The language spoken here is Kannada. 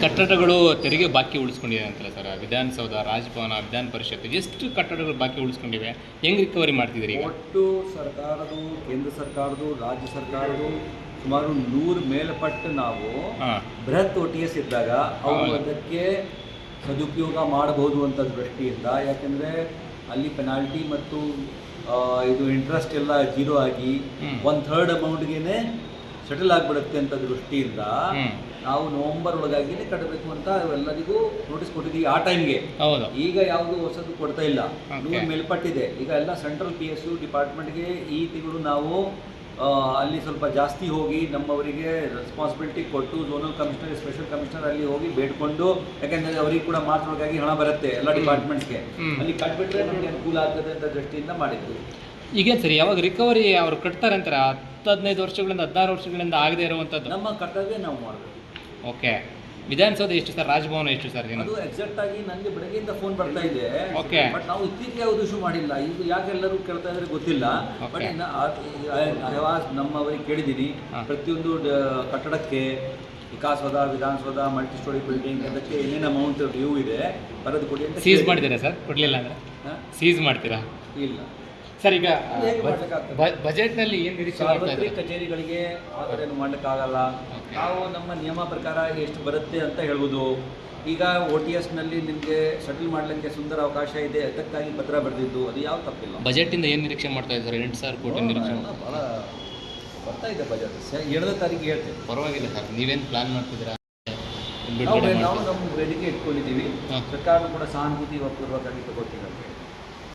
ಕಟ್ಟಡಗಳು ತೆರಿಗೆ ಬಾಕಿ ಉಳಿಸ್ಕೊಂಡಿದೆ ಅಂತಲ್ಲ ಸರ್, ವಿಧಾನಸೌಧ, ರಾಜಭವನ, ವಿಧಾನ ಪರಿಷತ್ ಎಷ್ಟು ಕಟ್ಟಡಗಳು ಬಾಕಿ ಉಳಿಸ್ಕೊಂಡಿವೆ, ಹೆಂಗೆ ರಿಕವರಿ ಮಾಡ್ತಿದ್ದೀರಿ? ಒಟ್ಟು ಸರ್ಕಾರದು, ಕೇಂದ್ರ ಸರ್ಕಾರದು, ರಾಜ್ಯ ಸರ್ಕಾರದು ಸುಮಾರು 100 ಮೇಲ್ಪಟ್ಟು ನಾವು ಬೃಹತ್ OTS ಇದ್ದಾಗ ಅವರು ಅದಕ್ಕೆ ಸದುಪಯೋಗ ಮಾಡಬಹುದು ಅಂತ ದೃಷ್ಟಿಯಿಂದ, ಯಾಕೆಂದರೆ ಅಲ್ಲಿ ಪೆನಾಲ್ಟಿ ಮತ್ತು ಇದು ಇಂಟ್ರೆಸ್ಟ್ ಎಲ್ಲ ಜೀರೋ ಆಗಿ 1/3 ಅಮೌಂಟ್ಗೆ ಸೆಟಲ್ ಆಗಿಬಿಡುತ್ತೆ ಅಂತ ದೃಷ್ಟಿಯಿಂದ ನಾವು ನವೆಂಬರ್ ಒಳಗಾಗಿನೇ ಕಟ್ಟಬೇಕು ಅಂತ ಎಲ್ಲರಿಗೂ ನೋಟಿಸ್ ಕೊಟ್ಟಿದ್ದೀವಿ ಆ ಟೈಮ್ಗೆ. ಈಗ ಯಾವುದು ಹೊಸದು ಕೊಡ್ತಾ ಇಲ್ಲ, 100 ಮೇಲ್ಪಟ್ಟಿದೆ. ಈಗ ಎಲ್ಲ ಸೆಂಟ್ರಲ್ PSU ಡಿಪಾರ್ಟ್ಮೆಂಟ್ಗೆ ಈ ತಿಂಗಳು ನಾವು ಅಲ್ಲಿ ಸ್ವಲ್ಪ ಜಾಸ್ತಿ ಹೋಗಿ ನಮ್ಮವರಿಗೆ ರೆಸ್ಪಾನ್ಸಿಬಿಲಿಟಿ ಕೊಟ್ಟು ಝೋನಲ್ ಕಮಿಷನರ್, ಸ್ಪೆಷಲ್ ಕಮಿಷನರ್ ಅಲ್ಲಿ ಹೋಗಿ ಬೇಡ್ಕೊಂಡು, ಯಾಕೆಂದರೆ ಅವರಿಗೆ ಕೂಡ ಮಾರ್ಚ್ ಒಳಗಾಗಿ ಹಣ ಬರುತ್ತೆ ಎಲ್ಲ ಡಿಪಾರ್ಟ್ಮೆಂಟ್ಸ್ಗೆ, ಅಲ್ಲಿ ಕಟ್ಬಿಟ್ರೆ ನಮಗೆ ಅನುಕೂಲ ಆಗ್ತದೆ ಅಂತ ದೃಷ್ಟಿಯಿಂದ ಮಾಡಿದ್ದು. ಈಗ ಸರಿ, ಯಾವಾಗ ರಿಕವರಿ ಅವರು ಕಟ್ತಾರೆ ಅಂತಾರೆ 10-15 ವರ್ಷಗಳಿಂದ 16 ವರ್ಷಗಳಿಂದ ಆಗದೆ ಇರುವಂಥದ್ದು ನಮ್ಮ ಕರ್ತವ್ಯ ನಾವು ಮಾಡಬೇಕು. ಓಕೆ, ವಿಧಾನಸೌಧ ಎಷ್ಟು ಸರ್, ರಾಜಭವನ ಎಷ್ಟು ಸರ್? ಅದು ಎಕ್ಸಾಕ್ಟ್ ಆಗಿ ನನಗೆ ಬೆಳಗ್ಗೆಯಿಂದ ಫೋನ್ ಬರ್ತಾ ಇದೆ. ಓಕೆ, ಬಟ್ ನಾವು ಇತ್ತೀಚೆಗೆ ಯಾವುದು ಇಶ್ಯೂ ಮಾಡಿಲ್ಲ. ಇದು ಯಾಕೆ ಎಲ್ಲರೂ ಕೇಳ್ತಾ ಇದ್ರೆ ಗೊತ್ತಿಲ್ಲ. ಬಟ್ ನಮ್ಮವರಿಗೆ ಕೇಳಿದ್ದೀನಿ, ಪ್ರತಿಯೊಂದು ಕಟ್ಟಡಕ್ಕೆ ವಿಕಾಸೌಧ, ವಿಧಾನಸೌಧ, ಮಲ್ಟಿ ಸ್ಟೋರಿ ಬಿಲ್ಡಿಂಗ್ ಅದಕ್ಕೆ ಏನೇನು ಅಮೌಂಟ್ ಡ್ಯೂ ಇದೆ ಬರೋದು ಕೊಡಿ ಅಂತ. ಸೀಸ್ ಮಾಡಿದ್ದೀರಾ ಸರ್? ಕೊಡಲಿಲ್ಲ ಅಂದರೆ ಸೀಸ್ ಮಾಡ್ತೀರಾ? ಇಲ್ಲ ಸರ್. ಈಗ ಬಜೆಟ್ನಲ್ಲಿ ಏನು ನಿರೀಕ್ಷೆ? ಸಾರ್ವತ್ರಿಕ ಕಚೇರಿಗಳಿಗೆ ಆದರೇನು ಮಾಡಲಿಕ್ಕಾಗಲ್ಲ. ನಾವು ನಮ್ಮ ನಿಯಮ ಪ್ರಕಾರ ಎಷ್ಟು ಬರುತ್ತೆ ಅಂತ ಹೇಳ್ಬೋದು. ಈಗ OTSನಲ್ಲಿ ನಿಮಗೆ ಸೆಟಲ್ ಮಾಡಲಿಕ್ಕೆ ಸುಂದರ ಅವಕಾಶ ಇದೆ, ಅದಕ್ಕಾಗಿ ಪತ್ರ ಬರೆದಿದ್ದು, ಅದು ಯಾವ ತಪ್ಪಿಲ್ಲ. ಬಜೆಟಿಂದ ಏನು ನಿರೀಕ್ಷೆ ಮಾಡ್ತಾ ಇದ್ದಾರೆ? 8,000 ಕೋಟಿ ನಿರೀಕ್ಷೆ ಭಾಳ ಬರ್ತಾ ಇದೆ ಬಜೆಟ್. 7ನೇ ತಾರೀಕು ಹೇಳ್ತೇವೆ. ಪರವಾಗಿಲ್ಲ ಸರ್, ನೀವೇನು ಪ್ಲಾನ್ ಮಾಡ್ತಿದ್ದೀರಾ? ನಾವು ನಮ್ಮ ಬೇಡಿಕೆ ಇಟ್ಕೊಂಡಿದ್ದೀವಿ, ಸರ್ಕಾರ ಕೂಡ ಸಹಾನುಭೂತಿ ಪೂರ್ವಕವಾಗಿ ತಗೋತೀವಿ.